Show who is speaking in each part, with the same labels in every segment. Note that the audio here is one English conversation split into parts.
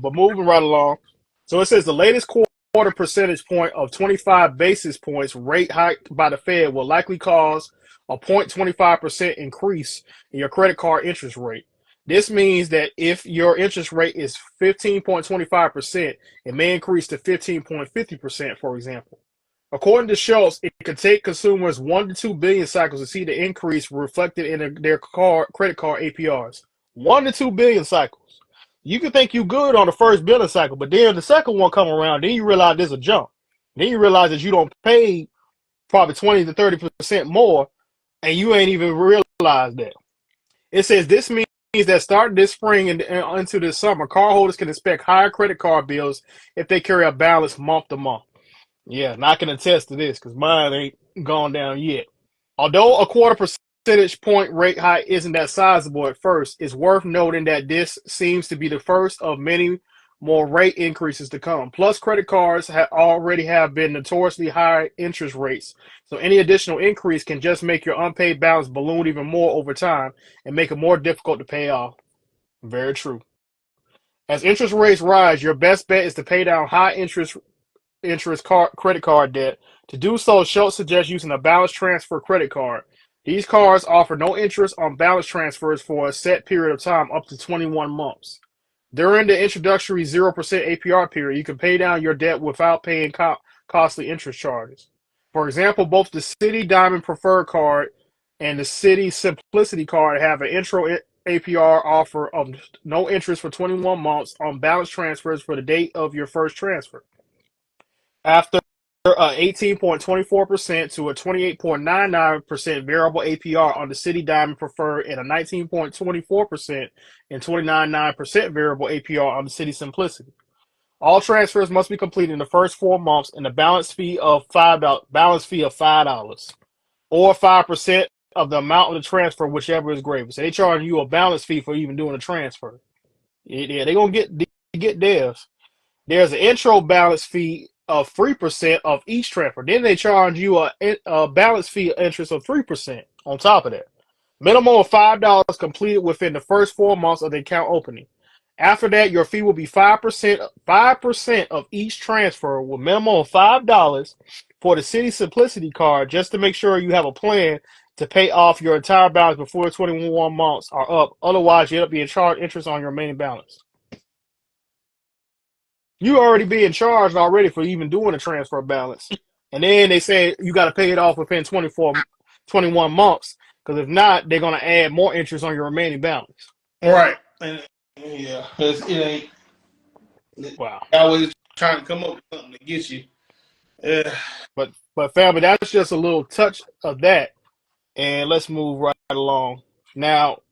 Speaker 1: But moving right along. So it says the latest quarter percentage point of 25 basis points rate hike by the Fed will likely cause a 0.25% increase in your credit card interest rate. This means that if your interest rate is 15.25%, it may increase to 15.50%, for example. According to Schultz, it could take consumers 1 to 2 billion cycles to see the increase reflected in their credit card APRs. 1 to 2 billion cycles. You can think you good on the first billing cycle, but then the second one come around, then you realize there's a jump. Then you realize that you don't pay probably 20 to 30% more, and you ain't even realized that. It says this means that starting this spring and into this summer, cardholders can expect higher credit card bills if they carry a balance month to month. Yeah, and I can attest to this because mine ain't gone down yet. Although a quarter percentage point rate hike isn't that sizable at first, it's worth noting that this seems to be the first of many more rate increases to come. Plus, credit cards already have been notoriously high interest rates, so any additional increase can just make your unpaid balance balloon even more over time and make it more difficult to pay off. Very true. As interest rates rise, your best bet is to pay down high credit card debt. To do so, Schultz suggests using a balance transfer credit card. These cards offer no interest on balance transfers for a set period of time up to 21 months. During the introductory 0% APR period, you can pay down your debt without paying costly interest charges. For example, both the Citi Diamond Preferred Card and the Citi Simplicity Card have an intro APR offer of no interest for 21 months on balance transfers for the date of your first transfer. After 18.24% to a 28.99% variable APR on the Citi Diamond Preferred and a 19.24% and 29.9% variable APR on the Citi Simplicity. All transfers must be completed in the first 4 months and a balance fee of $5 or 5% of the amount of the transfer, whichever is greater. So they charge you a balance fee for even doing a transfer. Yeah, they're gonna get theirs. There's an intro balance fee of 3% of each transfer. Then they charge you a balance fee interest of 3% on top of that. Minimum of $5 completed within the first 4 months of the account opening. After that, your fee will be 5% of each transfer with minimum of $5 for the Citi Simplicity card just to make sure you have a plan to pay off your entire balance before 21 months are up. Otherwise, you end up being charged interest on your remaining balance. You already being charged already for even doing a transfer balance. And then they say you got to pay it off within 21 months. Because if not, they're going to add more interest on your remaining balance.
Speaker 2: Right. And yeah, it ain't.
Speaker 1: Wow.
Speaker 2: Always trying to come up with something to get you. Yeah.
Speaker 1: But family, that's just a little touch of that. And let's move right along. Now,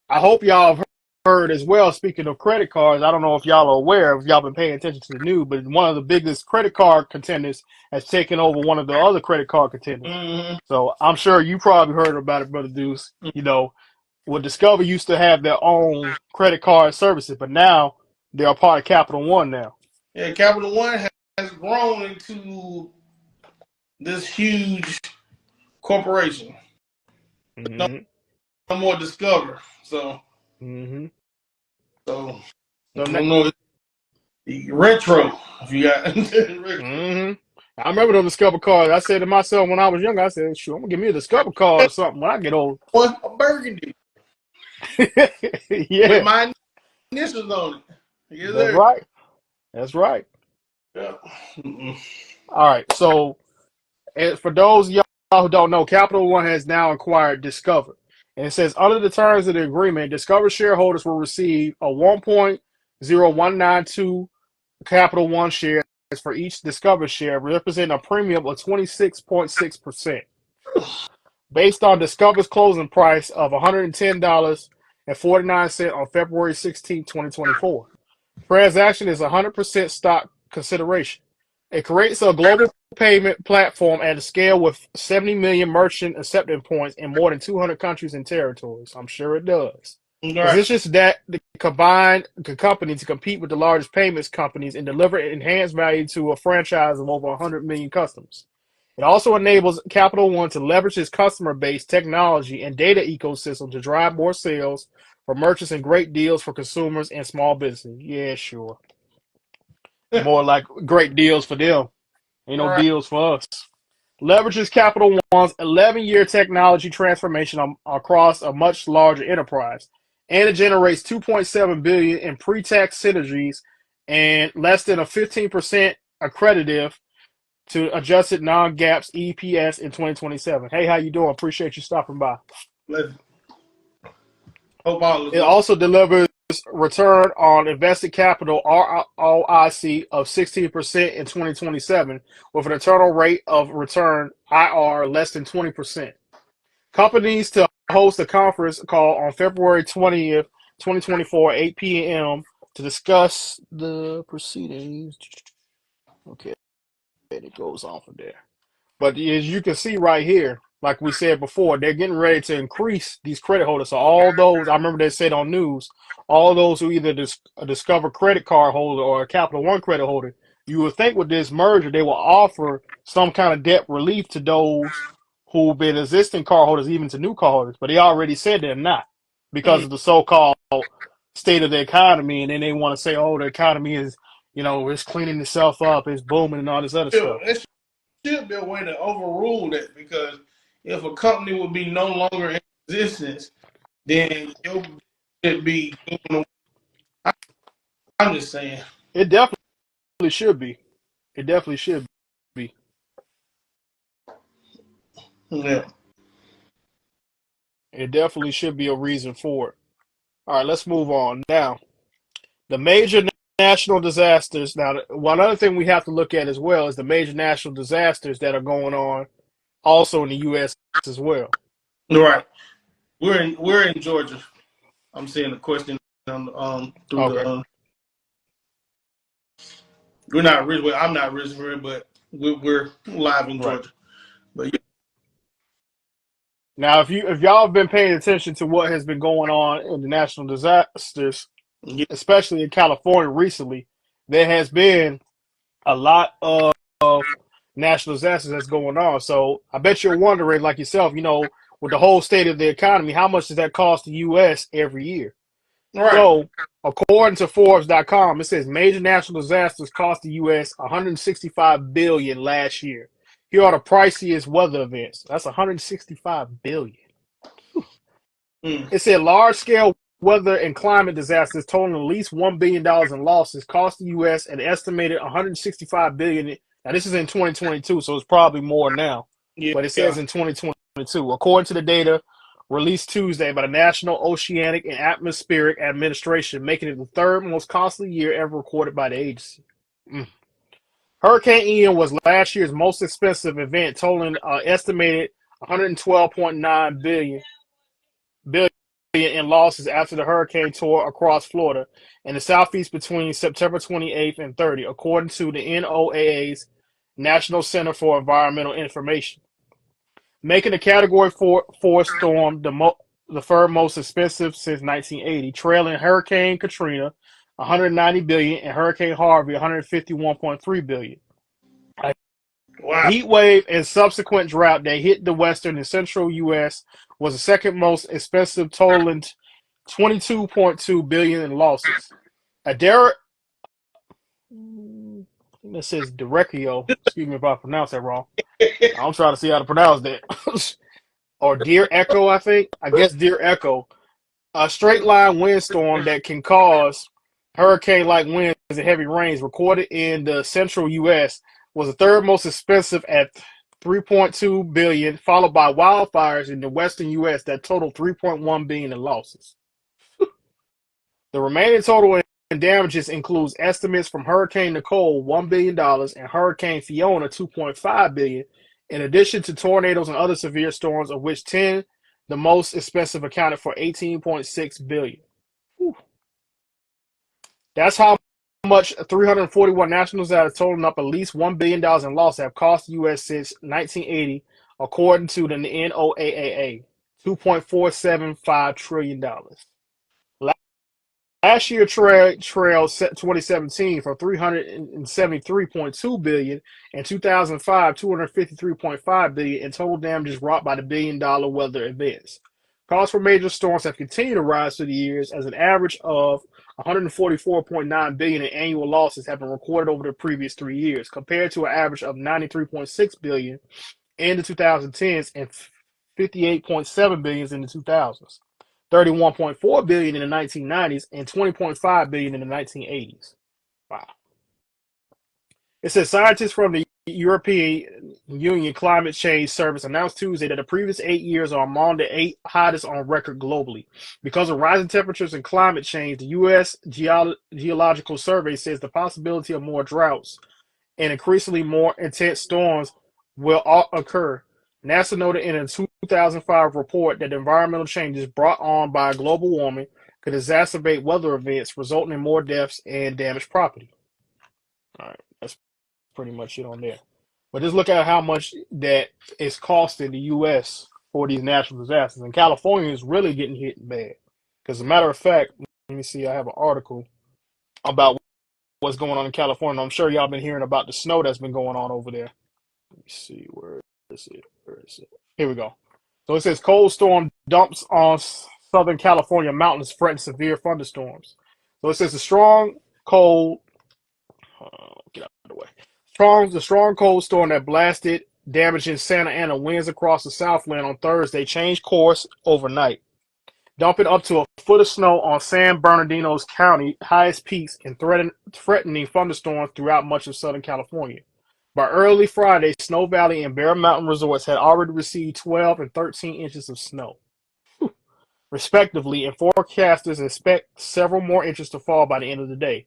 Speaker 1: I hope y'all have heard as well, speaking of credit cards, I don't know if y'all are aware, if y'all been paying attention to the news, but one of the biggest credit card contenders has taken over one of the other credit card contenders.
Speaker 2: Mm-hmm.
Speaker 1: So I'm sure you probably heard about it, Brother Deuce. You know, well, Discover used to have their own credit card services, but now they're a part of Capital One now.
Speaker 2: Yeah, Capital One has grown into this huge corporation.
Speaker 1: Mm-hmm.
Speaker 2: No more Discover. So,
Speaker 1: Mm-hmm.
Speaker 2: so
Speaker 1: So
Speaker 2: I don't know. Retro. If you got.
Speaker 1: mm-hmm. I remember those Discover cards. I said to myself when I was younger, I said, "Shoot, I'm gonna give me a Discover card or something when I get old."
Speaker 2: What a burgundy
Speaker 1: Yeah,
Speaker 2: with my initials on it. Yes,
Speaker 1: that's
Speaker 2: sir.
Speaker 1: right. That's right.
Speaker 2: Yeah. Mm-mm.
Speaker 1: All right. So, and for those of y'all who don't know, Capital One has now acquired Discover. And it says, under the terms of the agreement, Discover shareholders will receive a 1.0192 Capital One shares for each Discover share, representing a premium of 26.6%. Based on Discover's closing price of $110.49 on February 16, 2024. Transaction is 100% stock consideration. It creates a global payment platform at a scale with 70 million merchant acceptance points in more than 200 countries and territories. I'm sure it does.
Speaker 2: Right.
Speaker 1: It's just that the combined company to compete with the largest payments companies and deliver enhanced value to a franchise of over 100 million customers. It also enables Capital One to leverage its customer base, technology, and data ecosystem to drive more sales for merchants and great deals for consumers and small businesses. Yeah, sure. More like great deals for them. Ain't no
Speaker 2: Right.
Speaker 1: deals for us. Leverages Capital One's 11-year technology transformation across a much larger enterprise, and it generates 2.7 billion in pre-tax synergies and less than a 15% accretive to adjusted non-GAAP's EPS in 2027. Hey, how you doing? Appreciate you stopping by.
Speaker 2: Let's hope all is
Speaker 1: It
Speaker 2: well.
Speaker 1: also delivers return on invested capital ROIC of 16% in 2027 with an internal rate of return IR less than 20%. Companies to host a conference call on February 20th, 2024, 8 p.m. to discuss the proceedings. Okay, it goes on from there. But as you can see right here, like we said before, they're getting ready to increase these credit holders. So all those, I remember they said on news, all those who either a Discover credit card holder or a Capital One credit holder, you would think with this merger they will offer some kind of debt relief to those who've been existing card holders, even to new card holders. But they already said they're not because
Speaker 2: Mm.
Speaker 1: of the so-called state of the economy, and then they want to say, oh, the economy is, it's cleaning itself up, it's booming, and all this other stuff.
Speaker 2: It should be a way to overrule that because if a company would be no longer in existence, then your should be going away. I'm just saying.
Speaker 1: It definitely should be. It definitely should be.
Speaker 2: Yeah.
Speaker 1: It definitely should be a reason for it. All right, let's move on. Now, the major national disasters. Now, one other thing we have to look at as well is the major national disasters that are going on also in the U.S. as well.
Speaker 2: Right. We're in Georgia. I'm seeing a question through the
Speaker 1: Okay,
Speaker 2: we're not rich. Well, I'm not rich for it, but we're live in
Speaker 1: right.
Speaker 2: Georgia. But
Speaker 1: Now, if y'all have been paying attention to what has been going on in the national disasters,
Speaker 2: yeah,
Speaker 1: especially in California recently, there has been a lot of national disasters that's going on. So I bet you're wondering, like yourself, with the whole state of the economy, how much does that cost the U.S. every year?
Speaker 2: right.
Speaker 1: So according to Forbes.com, it says major natural disasters cost the U.S. 165 billion last year. Here are the priciest weather events. That's 165 billion.
Speaker 2: Mm,
Speaker 1: It said large scale weather and climate disasters totaling at least $1 billion in losses cost the U.S. an estimated 165 billion. Now this is in 2022, so it's probably more now, but it says
Speaker 2: yeah.
Speaker 1: in 2022, according to the data released Tuesday by the National Oceanic and Atmospheric Administration, making it the third most costly year ever recorded by the agency. Mm. Hurricane Ian was last year's most expensive event, totaling estimated 112.9 billion in losses after the hurricane tore across Florida and the southeast between September 28th and 30th, according to the NOAA's National Center for Environmental Information, making the Category 4 storm the third most expensive since 1980, trailing Hurricane Katrina 190 billion and Hurricane Harvey 151.3 billion. A
Speaker 2: Wow.
Speaker 1: heat wave and subsequent drought that hit the western and central U.S. was the second most expensive, totaling 22.2 billion in losses. Adara, that says Direcio. Excuse me if I pronounce that wrong. I'm trying to see how to pronounce that. Or Deer Echo, I think. I guess Deer Echo. A straight line windstorm that can cause hurricane-like winds and heavy rains recorded in the central U.S. was the third most expensive at 3.2 billion, followed by wildfires in the western U.S. that totaled 3.1 billion in losses. The remaining total in damages includes estimates from Hurricane Nicole $1 billion and Hurricane Fiona $2.5 billion, in addition to tornadoes and other severe storms, of which 10, the most expensive, accounted for 18.6 billion. Whew. That's how much 341 nationals that are totaling up at least $1 billion in loss have cost the U.S. since 1980, according to the NOAA. $2.475 trillion. Last year trailed 2017 for 373.2 billion and 2005 253.5 billion in total damages wrought by the billion-dollar weather events. Costs for major storms have continued to rise through the years as an average of 144.9 billion in annual losses have been recorded over the previous 3 years, compared to an average of 93.6 billion in the 2010s and 58.7 billion in the 2000s, 31.4 billion in the 1990s, and 20.5 billion in the 1980s. Wow. It says scientists from the European Union Climate Change Service announced Tuesday that the previous 8 years are among the 8 hottest on record globally. Because of rising temperatures and climate change, the U.S. Geological Survey says the possibility of more droughts and increasingly more intense storms will occur. NASA noted in a 2005 report that the environmental changes brought on by global warming could exacerbate weather events, resulting in more deaths and damaged property. All right, that's pretty much it on there. But just look at how much that is costing the U.S. for these natural disasters. And California is really getting hit bad. Because, as a matter of fact, let me see, I have an article about what's going on in California. I'm sure y'all been hearing about the snow that's been going on over there. Let me see, where is it? Where is it? Here we go. So it says cold storm dumps on Southern California mountains threaten severe thunderstorms. So it says the strong cold, get out of the way. The strong cold storm that blasted, damaging Santa Ana winds across the Southland on Thursday changed course overnight, dumping up to a foot of snow on San Bernardino's county highest peaks and threatening thunderstorms throughout much of Southern California. By early Friday, Snow Valley and Bear Mountain resorts had already received 12 and 13 inches of snow, respectively, and forecasters expect several more inches to fall by the end of the day.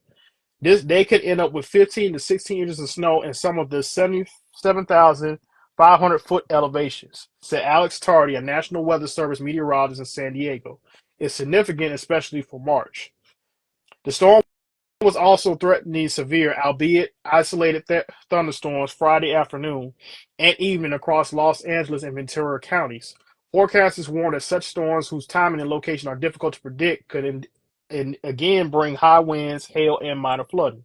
Speaker 1: They could end up with 15 to 16 inches of snow in some of the 77,500-foot elevations, said Alex Tardy, a National Weather Service meteorologist in San Diego. It's significant, especially for March. The storm was also threatening severe, albeit isolated thunderstorms Friday afternoon and evening across Los Angeles and Ventura counties. Forecasters warn that such storms, whose timing and location are difficult to predict, could again bring high winds, hail, and minor flooding.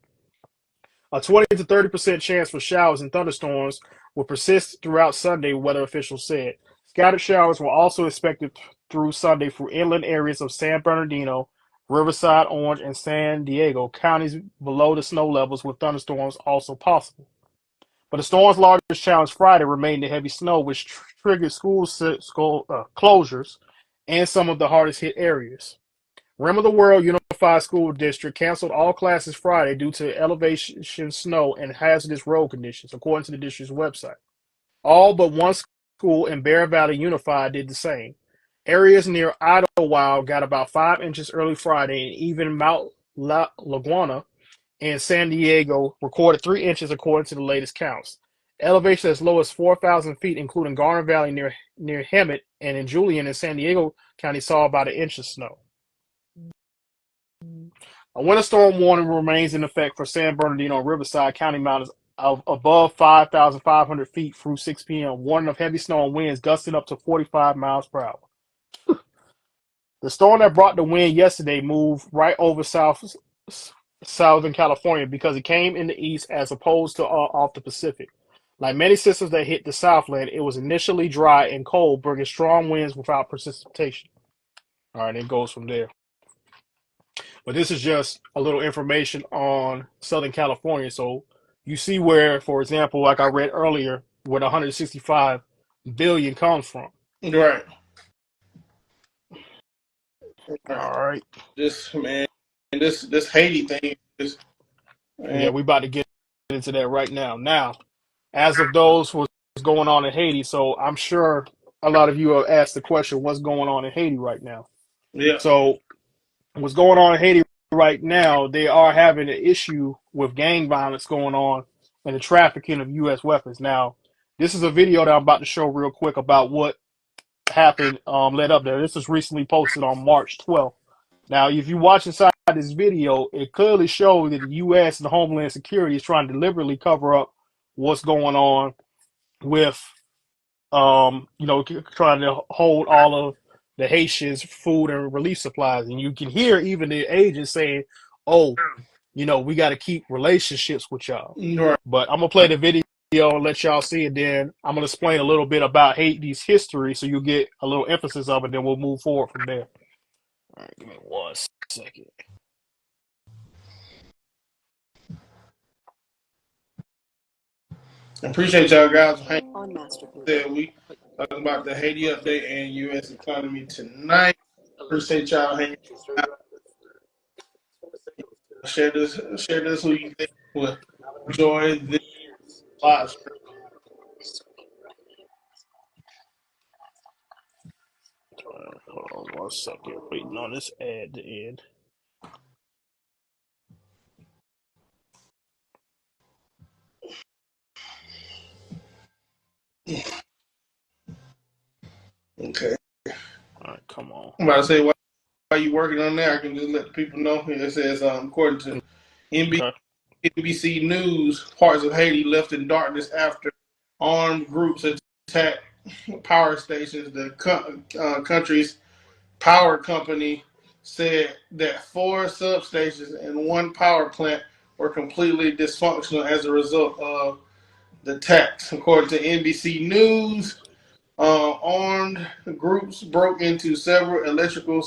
Speaker 1: A 20 to 30% chance for showers and thunderstorms will persist throughout Sunday, weather officials said. Scattered showers were also expected through Sunday for inland areas of San Bernardino, Riverside, Orange, and San Diego, counties below the snow levels, with thunderstorms also possible. But the storm's largest challenge Friday remained the heavy snow, which triggered school closures and some of the hardest hit areas. Rim of the World Unified School District canceled all classes Friday due to elevation snow and hazardous road conditions, according to the district's website. All but one school in Bear Valley Unified did the same. Areas near Idlewild got about 5 inches early Friday, and even Mount Laguna and San Diego recorded 3 inches according to the latest counts. Elevation as low as 4,000 feet, including Garner Valley near Hemet and in Julian in San Diego County, saw about an inch of snow. A winter storm warning remains in effect for San Bernardino and Riverside County mountains of above 5,500 feet through 6 p.m., warning of heavy snow and winds gusting up to 45 miles per hour. The storm that brought the wind yesterday moved right over Southern California because it came in the east as opposed to off the Pacific. Like many systems that hit the Southland, it was initially dry and cold, bringing strong winds without precipitation. All right, it goes from there. But this is just a little information on Southern California. So you see where, for example, like I read earlier, where the 165 billion comes from.
Speaker 2: Right. Right.
Speaker 1: All right.
Speaker 2: This man, this Haiti thing is,
Speaker 1: Yeah,
Speaker 2: man,
Speaker 1: we about to get into that right now. Now, as of those what's going on in Haiti, so I'm sure a lot of you have asked the question, what's going on in Haiti right now?
Speaker 2: yeah,
Speaker 1: So what's going on in Haiti right now, they are having an issue with gang violence going on and the trafficking of U.S. weapons. Now, this is a video that I'm about to show real quick about what happened led up there. This was recently posted on March 12th. Now, if you watch inside this video, it clearly shows that the U.S. and Homeland Security is trying to deliberately cover up what's going on with, trying to hold all of the Haitians' food and relief supplies. And you can hear even the agents saying, oh, we got to keep relationships with y'all.
Speaker 2: right.
Speaker 1: But I'm going to play the video and let y'all see it. Then I'm going to explain a little bit about Haiti's history so you get a little emphasis of it. Then we'll move forward from there. All right, give me 1 second.
Speaker 2: Appreciate y'all guys for hanging there. We talking about the Haiti update and U.S. economy tonight. Appreciate y'all hanging out. Share this who you think will enjoy this live stream.
Speaker 1: Hold on 1 second. Waiting on this ad to end.
Speaker 2: Okay.
Speaker 1: All right, come on.
Speaker 2: I'm about to say while you working on that, I can just let the people know. It says according to
Speaker 1: Okay.
Speaker 2: NBC News, parts of Haiti left in darkness after armed groups attacked power stations. The country's power company said that 4 substations and 1 power plant were completely dysfunctional as a result of the attacks. According to NBC News, armed groups broke into several uh, electrical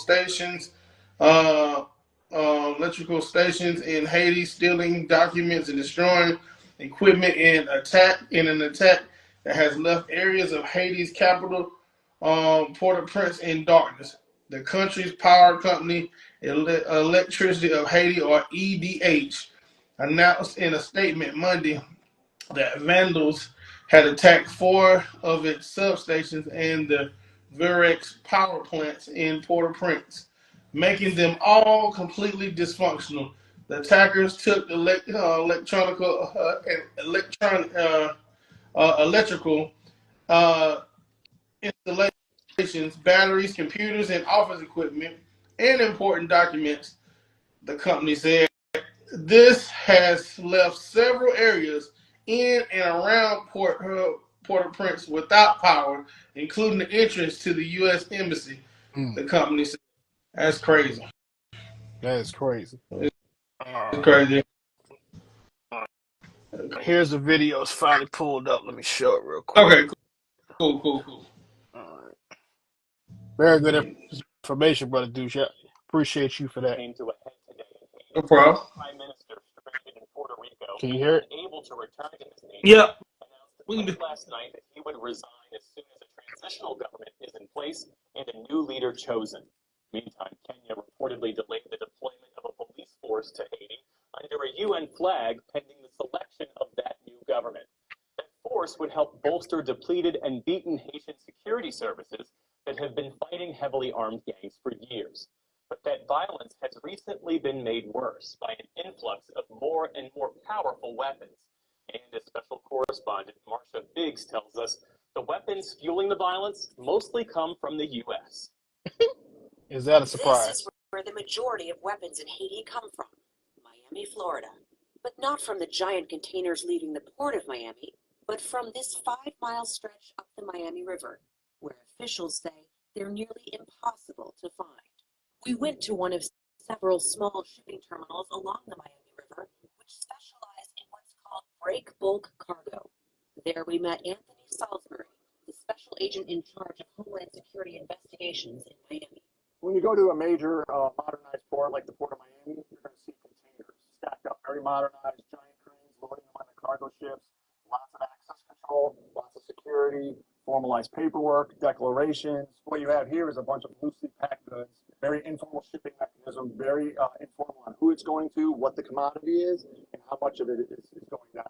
Speaker 2: stations in Haiti, stealing documents and destroying equipment in an attack that has left areas of Haiti's capital, Port-au-Prince, in darkness. The country's power company, Electricity of Haiti, or EDH, announced in a statement Monday that vandals had attacked 4 of its substations and the Virex power plants in Port-au-Prince, making them all completely dysfunctional. The attackers took electrical uh, installations, batteries, computers, and office equipment, and important documents, the company said. This has left several areas in and around Port-au-Prince without power, including the entrance to the U.S. Embassy,
Speaker 1: Mm,
Speaker 2: the company said. That's crazy.
Speaker 1: that is crazy.
Speaker 2: It's
Speaker 1: All right.
Speaker 2: crazy.
Speaker 1: Here's the video. It's finally pulled up. Let me show it real quick.
Speaker 2: Okay, cool.
Speaker 1: All right. Very good information, brother Douche. Appreciate you for that.
Speaker 2: No problem.
Speaker 1: Can you hear it?
Speaker 2: Yeah.
Speaker 1: Is that a surprise?
Speaker 3: This is where the majority of weapons in Haiti come from, Miami, Florida. But not from the giant containers leaving the port of Miami, but from this 5-mile stretch up the Miami River, where officials say they're nearly impossible to find. We went to one of several small shipping terminals along the Miami River, which specialize in what's called break bulk cargo. There we met Anthony Salisbury, the special agent in charge of Homeland Security investigations in Miami.
Speaker 4: When you go to a major modernized port like the Port of Miami, you're going to see containers stacked up, very modernized, giant cranes loading them on the cargo ships, lots of access control, lots of security, formalized paperwork, declarations. What you have here is a bunch of loosely packed goods, very informal shipping mechanism, very informal on who it's going to, what the commodity is, and how much of it is going down.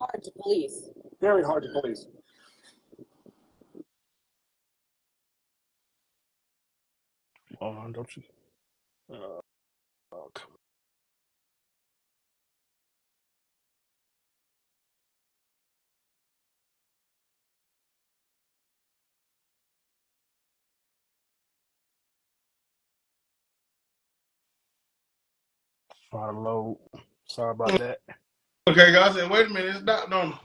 Speaker 3: Hard to police.
Speaker 4: Very hard to police.
Speaker 1: Don't you? Oh, come on. Trying to load. Sorry about that.
Speaker 2: Okay, guys, and wait a minute. It's not on.